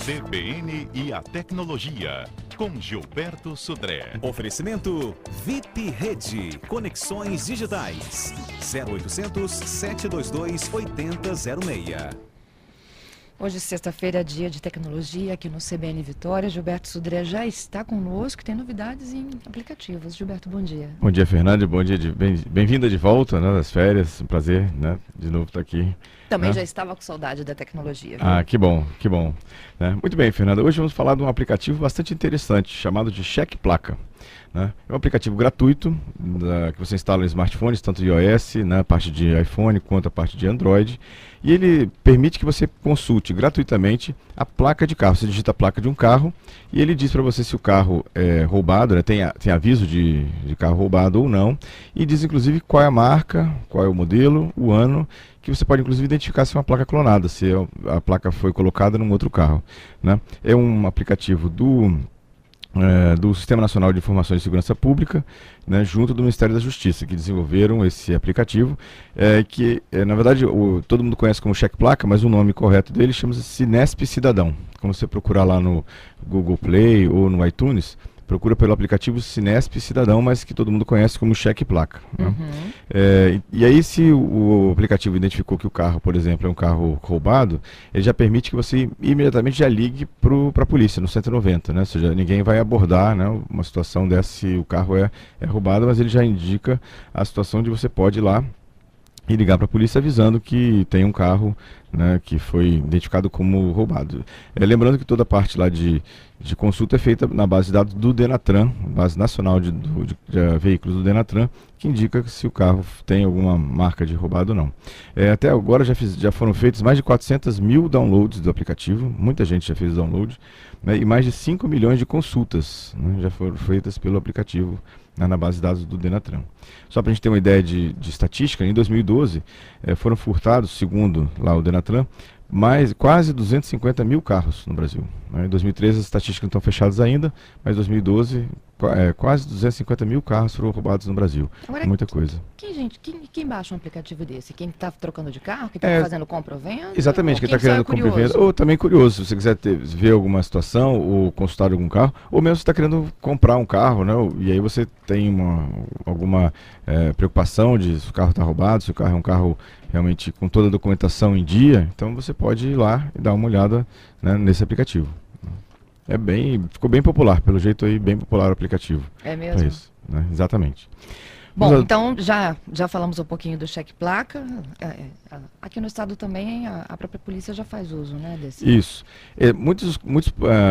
CBN e a tecnologia, com Gilberto Sudré. Oferecimento VIP Rede, conexões digitais, 0800 722 8006. Hoje, sexta-feira, é dia de tecnologia aqui no CBN Vitória. Gilberto Sudré já está conosco, tem novidades em aplicativos. Gilberto, bom dia. Bom dia, Fernanda. Bom dia, bem-vinda de volta, né, das férias. Um prazer, né, de novo estar aqui. Também né? Já estava com saudade da tecnologia. Viu? Ah, que bom, que bom. Né? Muito bem, Fernanda. Hoje vamos falar de um aplicativo bastante interessante, chamado de Cheque Placa. Né? É um aplicativo gratuito que você instala em smartphones, tanto de iOS, né, a parte de iPhone, quanto a parte de Android. E ele permite que você consulte gratuitamente a placa de carro. Você digita a placa de um carro e ele diz para você se o carro é roubado, né, tem aviso de carro roubado ou não. E diz inclusive qual é a marca, qual é o modelo, o ano, que você pode inclusive identificar se é uma placa clonada, se a placa foi colocada num outro carro. Né? É um aplicativo do Sistema Nacional de Informações de Segurança Pública, né, junto do Ministério da Justiça, que desenvolveram esse aplicativo, que na verdade todo mundo conhece como Cheque Placa, mas o nome correto dele chama-se Sinesp Cidadão. Quando você procurar lá no Google Play ou no iTunes, procura pelo aplicativo Sinesp Cidadão, mas que todo mundo conhece como Cheque Placa. Né? Uhum. E aí, se o aplicativo identificou que o carro, por exemplo, é um carro roubado, ele já permite que você imediatamente já ligue para a polícia, no 190, né? Ou seja, ninguém vai abordar, né, uma situação dessa se o carro é roubado, mas ele já indica a situação de você pode ir lá e ligar para a polícia avisando que tem um carro, né, que foi identificado como roubado. Lembrando que toda a parte lá de consulta é feita na base de dados do Denatran, base nacional de veículos do Denatran, que indica se o carro tem alguma marca de roubado ou não. Até agora já foram feitos mais de 400 mil downloads do aplicativo, muita gente já fez o download, né, e mais de 5 milhões de consultas, né, já foram feitas pelo aplicativo, né, na base de dados do Denatran. Só para a gente ter uma ideia de estatística, em 2012 foram furtados, segundo lá o Denatran, quase 250 mil carros no Brasil. Né? Em 2013 as estatísticas não estão fechadas ainda, mas em 2012 quase 250 mil carros foram roubados no Brasil. Agora, muita coisa. Quem baixa um aplicativo desse? Quem está trocando de carro? Quem está fazendo compra ou venda? Exatamente, quem está querendo compra e venda. Ou também curioso, se você quiser ver alguma situação ou consultar algum carro, ou mesmo se está querendo comprar um carro, né? E aí você tem alguma preocupação de se o carro está roubado, se o carro é um carro realmente com toda a documentação em dia, então você pode ir lá e dar uma olhada, né, nesse aplicativo. Ficou bem popular, pelo jeito aí, bem popular o aplicativo. É mesmo? Isso, né? Exatamente. Bom, então já falamos um pouquinho do Cheque Placa. Aqui no estado também a própria polícia já faz uso, né, desse? Isso.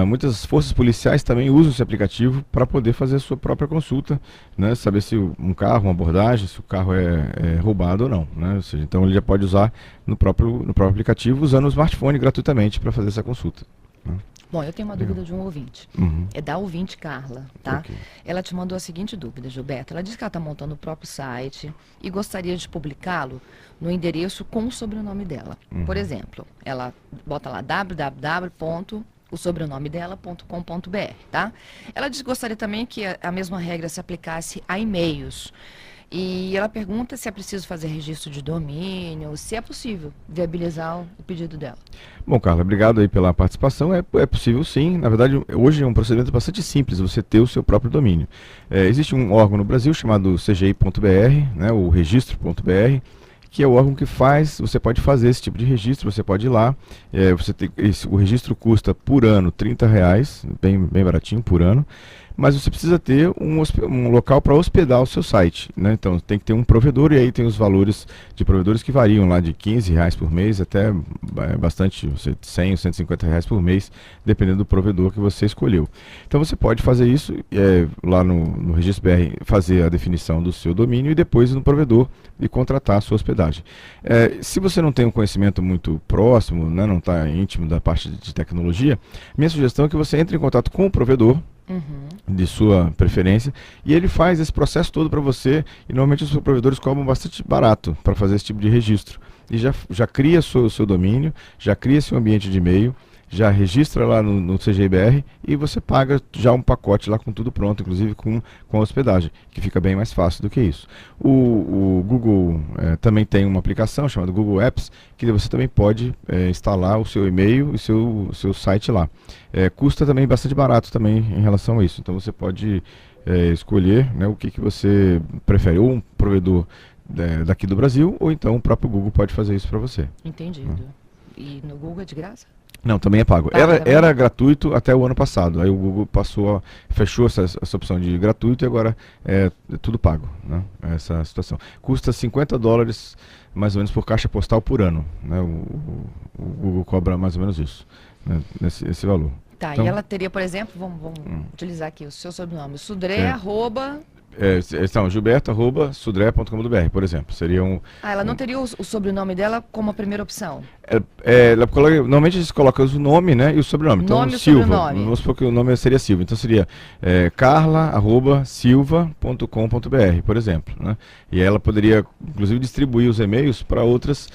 Muitas forças policiais também usam esse aplicativo para poder fazer a sua própria consulta, né, saber se um carro, uma abordagem, se o carro é roubado ou não. Né? Ou seja, então ele já pode usar no próprio aplicativo, usando o smartphone gratuitamente para fazer essa consulta. Né? Bom, eu tenho uma dúvida de um ouvinte. Uhum. É da ouvinte Carla, tá? Okay. Ela te mandou a seguinte dúvida, Gilberto. Ela disse que ela está montando o próprio site e gostaria de publicá-lo no endereço com o sobrenome dela. Uhum. Por exemplo, ela bota lá www.osobrenome.com.br, tá? Ela disse que gostaria também que a mesma regra se aplicasse a e-mails. E ela pergunta se é preciso fazer registro de domínio, se é possível viabilizar o pedido dela. Bom, Carla, obrigado aí pela participação. É possível sim. Na verdade, hoje é um procedimento bastante simples, você ter o seu próprio domínio. Existe um órgão no Brasil chamado CGI.br, né, o registro.br, que é o órgão que você pode fazer esse tipo de registro, você pode ir lá, o registro custa por ano R$30, bem baratinho por ano, mas você precisa ter um local para hospedar o seu site, né? Então tem que ter um provedor, e aí tem os valores de provedores que variam lá de R$15 por mês até bastante, R$100 ou R$150 por mês, dependendo do provedor que você escolheu. Então você pode fazer isso lá no Registro BR, fazer a definição do seu domínio e depois no provedor e contratar a sua hospedagem. Se você não tem um conhecimento muito próximo, né, não está íntimo da parte de tecnologia, minha sugestão é que você entre em contato com o provedor, de sua preferência, e ele faz esse processo todo para você, e normalmente os provedores cobram bastante barato para fazer esse tipo de registro, e já cria o seu domínio, já cria seu ambiente de e-mail, já registra lá no CGIBR e você paga já um pacote lá com tudo pronto, inclusive com a hospedagem, que fica bem mais fácil do que isso. O Google também tem uma aplicação chamada Google Apps, que você também pode instalar o seu e-mail e seu site lá. Custa também bastante barato também em relação a isso, então você pode escolher, né, o que você prefere, ou um provedor daqui do Brasil, ou então o próprio Google pode fazer isso para você. Entendido. E no Google é de graça? Não, também é pago. Era gratuito até o ano passado. Aí o Google fechou essa opção de gratuito e agora é tudo pago, né? Essa situação. Custa $50 mais ou menos por caixa postal por ano, né? O Google cobra mais ou menos isso, né? Esse valor. Tá, Então, e ela teria, por exemplo, vamos utilizar aqui o seu sobrenome, Sudré, Gilberto@sudré.com.br, por exemplo. Seria ela não teria o sobrenome dela como a primeira opção? Normalmente a gente coloca o nome, né, e o sobrenome. Então, Nome e Silva. sobrenome. Vamos supor que o nome seria Silva. Então seria carla@silva.com.br, por exemplo, né? E ela poderia, inclusive, distribuir os e-mails para outras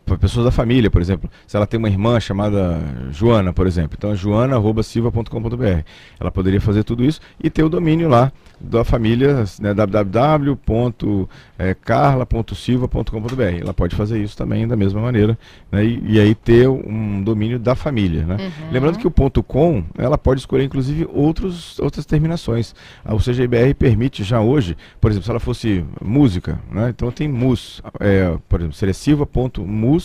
para pessoas da família, por exemplo. Se ela tem uma irmã chamada Joana, por exemplo, então é joana@silva.com.br. Ela poderia fazer tudo isso e ter o domínio lá da família, né, www.carla.silva.com.br. Ela pode fazer isso também da mesma maneira, né, e aí ter um domínio da família, né? Lembrando que o .com, ela pode escolher inclusive outras terminações. O CGIBR permite já hoje, por exemplo, se ela fosse música, né, então tem mus, por exemplo, seria silva.mus.br,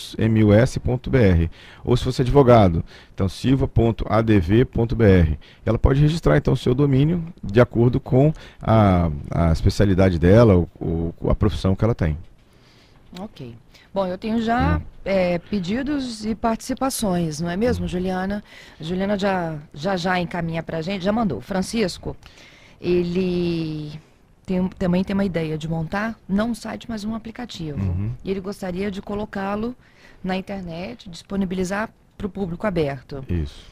ou se fosse advogado, então silva.adv.br. Ela pode registrar então o seu domínio de acordo com a especialidade dela ou a profissão que ela tem. Ok. Bom, eu tenho já pedidos e participações, não é mesmo, Juliana? A Juliana já encaminha para a gente, já mandou. Francisco, ele também tem uma ideia de montar, não um site, mas um aplicativo. E ele gostaria de colocá-lo na internet, disponibilizar para o público aberto. Isso.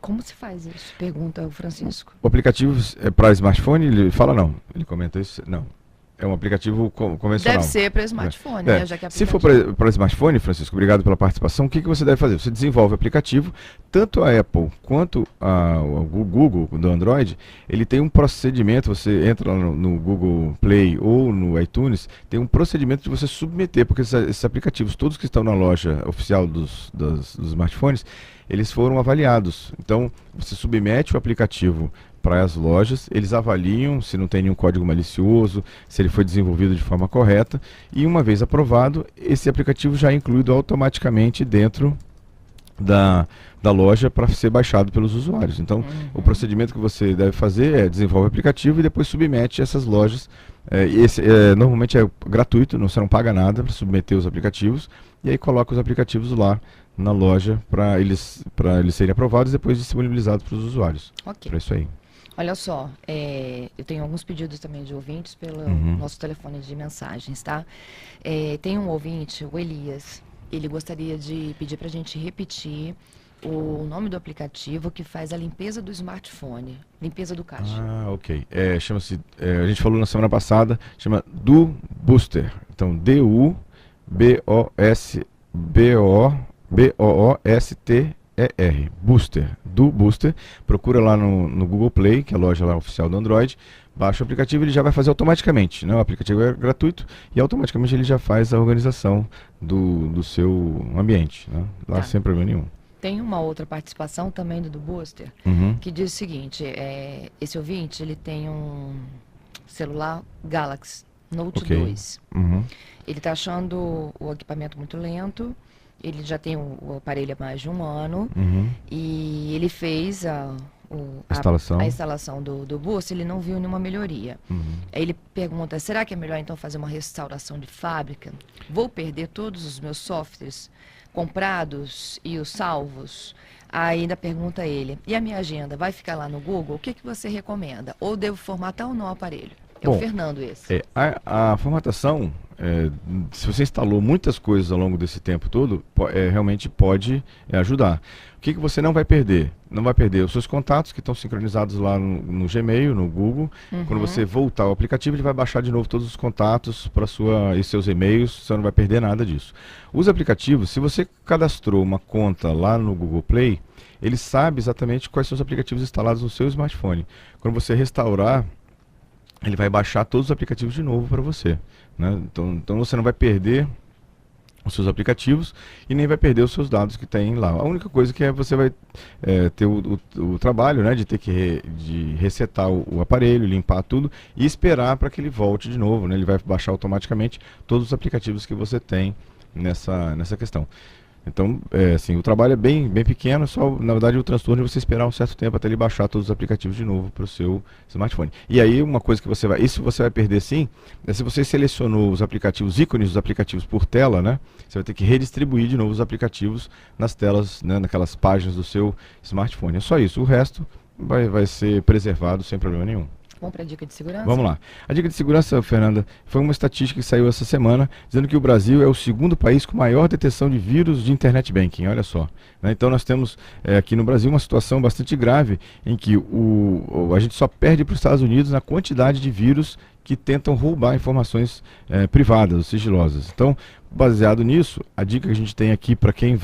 Como se faz isso? Pergunta o Francisco. O aplicativo é para smartphone? Ele fala não. Ele comenta isso? Não. É um aplicativo convencional. Deve ser para smartphone, né? Já que Se for para smartphone, Francisco, obrigado pela participação, o que você deve fazer? Você desenvolve o aplicativo, tanto a Apple quanto o Google do Android, ele tem um procedimento, você entra lá no Google Play ou no iTunes, tem um procedimento de você submeter, porque esses aplicativos, todos que estão na loja oficial dos smartphones, eles foram avaliados. Então, você submete o aplicativo para as lojas, eles avaliam se não tem nenhum código malicioso, se ele foi desenvolvido de forma correta, e uma vez aprovado, esse aplicativo já é incluído automaticamente dentro da loja para ser baixado pelos usuários. Então, o procedimento que você deve fazer é desenvolver o aplicativo e depois submete essas lojas. Normalmente é gratuito, você não paga nada para submeter os aplicativos, e aí coloca os aplicativos lá na loja para eles serem aprovados e depois disponibilizados para os usuários. Ok. Para isso aí. Olha só, eu tenho alguns pedidos também de ouvintes pelo nosso telefone de mensagens, tá? Tem um ouvinte, o Elias, ele gostaria de pedir para a gente repetir o nome do aplicativo que faz a limpeza do smartphone, limpeza do caixa. Ah, ok. Chama-se, a gente falou na semana passada, chama Do Booster. Então, DUBOOSTER. Booster, do Booster. Procura lá no Google Play, que é a loja lá oficial do Android, baixa o aplicativo e ele já vai fazer automaticamente, né? O aplicativo é gratuito e automaticamente ele já faz a organização do seu ambiente, né? Lá sem problema nenhum. Tem uma outra participação também do Booster, que diz o seguinte, esse ouvinte, ele tem um celular Galaxy Note 2. Ele está achando o equipamento muito lento. Ele já tem o aparelho há mais de um ano e ele fez a instalação do Booster, ele não viu nenhuma melhoria. Aí ele pergunta, será que é melhor então fazer uma restauração de fábrica? Vou perder todos os meus softwares comprados e os salvos? Aí ainda pergunta ele, e a minha agenda vai ficar lá no Google? O que você recomenda? Ou devo formatar ou não o aparelho? É o Fernando esse. A formatação, se você instalou muitas coisas ao longo desse tempo todo, realmente pode ajudar. O que você não vai perder? Não vai perder os seus contatos que estão sincronizados lá no Gmail, no Google. Quando você voltar ao aplicativo, ele vai baixar de novo todos os contatos para e seus e-mails, você não vai perder nada disso. Os aplicativos, se você cadastrou uma conta lá no Google Play, ele sabe exatamente quais são os aplicativos instalados no seu smartphone. Quando você restaurar, ele vai baixar todos os aplicativos de novo para você, né? Então você não vai perder os seus aplicativos e nem vai perder os seus dados que tem lá. A única coisa que você vai ter o trabalho, né, de ter que de resetar o aparelho, limpar tudo e esperar para que ele volte de novo, né? Ele vai baixar automaticamente todos os aplicativos que você tem nessa questão. Então, assim, o trabalho é bem pequeno, só, na verdade, o transtorno é você esperar um certo tempo até ele baixar todos os aplicativos de novo para o seu smartphone. E aí, uma coisa que isso você vai perder sim, é se você selecionou os aplicativos, ícones dos aplicativos por tela, né? Você vai ter que redistribuir de novo os aplicativos nas telas, né, naquelas páginas do seu smartphone. É só isso, o resto vai ser preservado sem problema nenhum. Vamos para a dica de segurança? Vamos lá. A dica de segurança, Fernanda, foi uma estatística que saiu essa semana, dizendo que o Brasil é o segundo país com maior detecção de vírus de internet banking, olha só. Né? Então nós temos aqui no Brasil uma situação bastante grave, em que a gente só perde para os Estados Unidos na quantidade de vírus que tentam roubar informações privadas ou sigilosas. Então, baseado nisso, a dica que a gente tem aqui para quem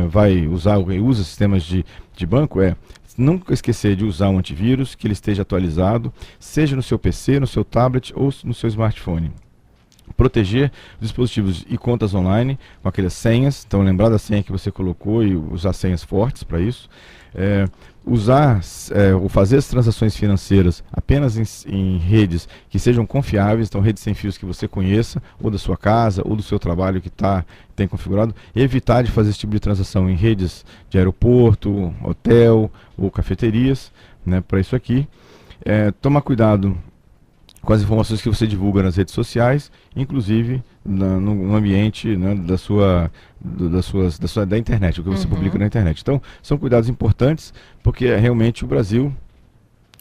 vai usar ou usa sistemas de banco é: nunca esquecer de usar um antivírus, que ele esteja atualizado, seja no seu PC, no seu tablet ou no seu smartphone. Proteger dispositivos e contas online com aquelas senhas, então lembrar da senha que você colocou e usar senhas fortes para isso. Ou fazer as transações financeiras apenas em redes que sejam confiáveis, então redes sem fios que você conheça, ou da sua casa, ou do seu trabalho que tem configurado. Evitar de fazer esse tipo de transação em redes de aeroporto, hotel ou cafeterias, né, para isso aqui. Tomar cuidado com as informações que você divulga nas redes sociais, inclusive no ambiente, né, da internet, o que você publica na internet. Então, são cuidados importantes, porque realmente o Brasil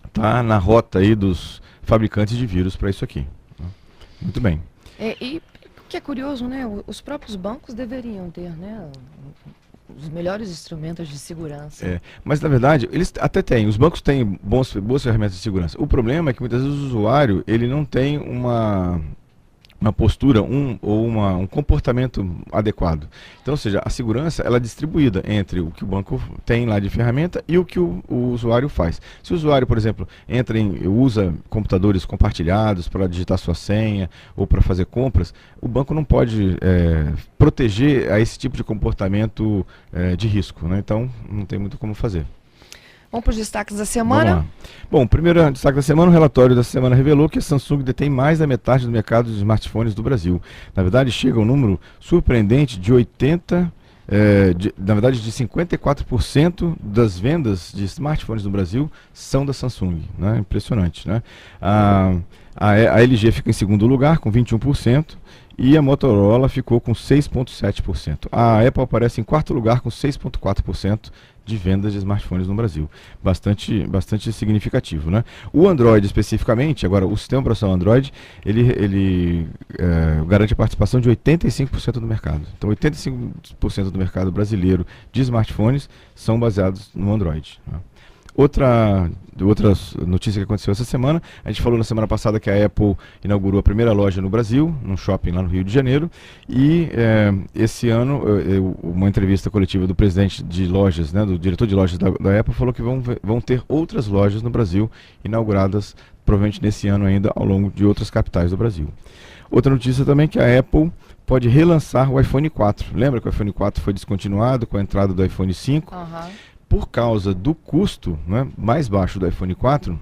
está na rota aí dos fabricantes de vírus para isso aqui. Muito bem. E o que é curioso, né? Os próprios bancos deveriam ter, né, os melhores instrumentos de segurança. Mas na verdade, eles até têm, os bancos têm boas ferramentas de segurança. O problema é que muitas vezes o usuário, ele não tem uma postura, um comportamento adequado. Então, ou seja, a segurança ela é distribuída entre o que o banco tem lá de ferramenta e o que o usuário faz. Se o usuário, por exemplo, usa computadores compartilhados para digitar sua senha ou para fazer compras, o banco não pode proteger a esse tipo de comportamento de risco, né? Então, não tem muito como fazer. Vamos para os destaques da semana? Vamos lá. Bom, o primeiro destaque da semana, o relatório da semana revelou que a Samsung detém mais da metade do mercado de smartphones do Brasil. Na verdade, chega a um número surpreendente de 54% das vendas de smartphones no Brasil são da Samsung, né? Impressionante, né? A LG fica em segundo lugar, com 21%, e a Motorola ficou com 6,7%. A Apple aparece em quarto lugar, com 6,4% de vendas de smartphones no Brasil. Bastante significativo, né? O Android especificamente, agora o sistema operacional Android, ele garante a participação de 85% do mercado. Então 85% do mercado brasileiro de smartphones são baseados no Android, né? Outra notícia que aconteceu essa semana, a gente falou na semana passada que a Apple inaugurou a primeira loja no Brasil, num shopping lá no Rio de Janeiro, e esse ano, uma entrevista coletiva do presidente de lojas, né, do diretor de lojas da Apple, falou que vão ter outras lojas no Brasil, inauguradas provavelmente nesse ano ainda, ao longo de outras capitais do Brasil. Outra notícia também é que a Apple pode relançar o iPhone 4. Lembra que o iPhone 4 foi descontinuado com a entrada do iPhone 5? Por causa do custo, né, mais baixo do iPhone 4,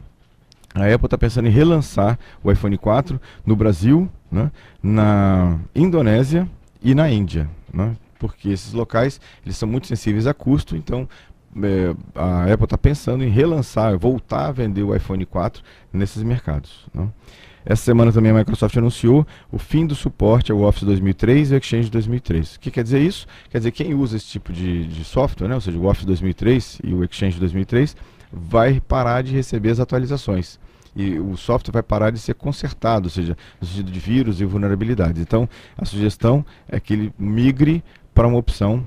a Apple está pensando em relançar o iPhone 4 no Brasil, né, na Indonésia e na Índia, né, porque esses locais eles são muito sensíveis a custo, então a Apple está pensando em relançar, voltar a vender o iPhone 4 nesses mercados, né. Essa semana também a Microsoft anunciou o fim do suporte ao Office 2003 e ao Exchange 2003. O que quer dizer isso? Quer dizer que quem usa esse tipo de software, né, ou seja, o Office 2003 e o Exchange 2003, vai parar de receber as atualizações. e o software vai parar de ser consertado, ou seja, no sentido de vírus e vulnerabilidades. Então, a sugestão é que ele migre para uma opção,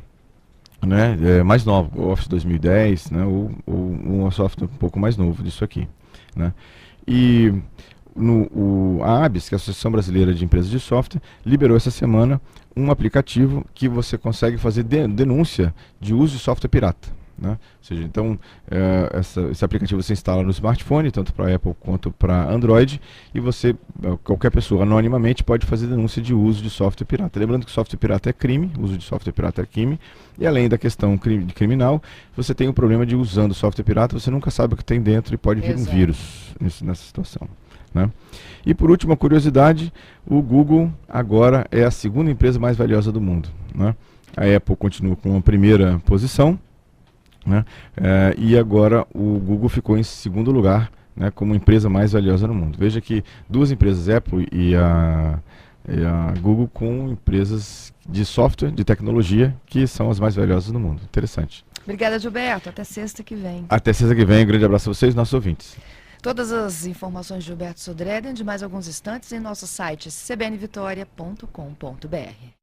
né, mais nova, o Office 2010, né, ou um software um pouco mais novo disso aqui, né. E a ABS, que é a Associação Brasileira de Empresas de Software, liberou essa semana um aplicativo que você consegue fazer denúncia de uso de software pirata, né? Ou seja, então, esse aplicativo você instala no smartphone, tanto para Apple quanto para Android, e você, qualquer pessoa, anonimamente, pode fazer denúncia de uso de software pirata. Lembrando que software pirata é crime, uso de software pirata é crime, e além da questão criminal, você tem o problema de, usando software pirata, você nunca sabe o que tem dentro e pode vir um vírus nessa situação, né? E por último, a curiosidade, o Google agora é a segunda empresa mais valiosa do mundo, né? A Apple continua com a primeira posição, né? E agora o Google ficou em segundo lugar, né, como empresa mais valiosa no mundo. Veja que duas empresas, Apple e a Google, com empresas de software, de tecnologia, que são as mais valiosas no mundo. Interessante. Obrigada, Gilberto. Até sexta que vem. Até sexta que vem. Um grande abraço a vocês, nossos ouvintes. Todas as informações de Gilberto Sodré, dentro de mais alguns instantes, em nosso site cbnvitoria.com.br.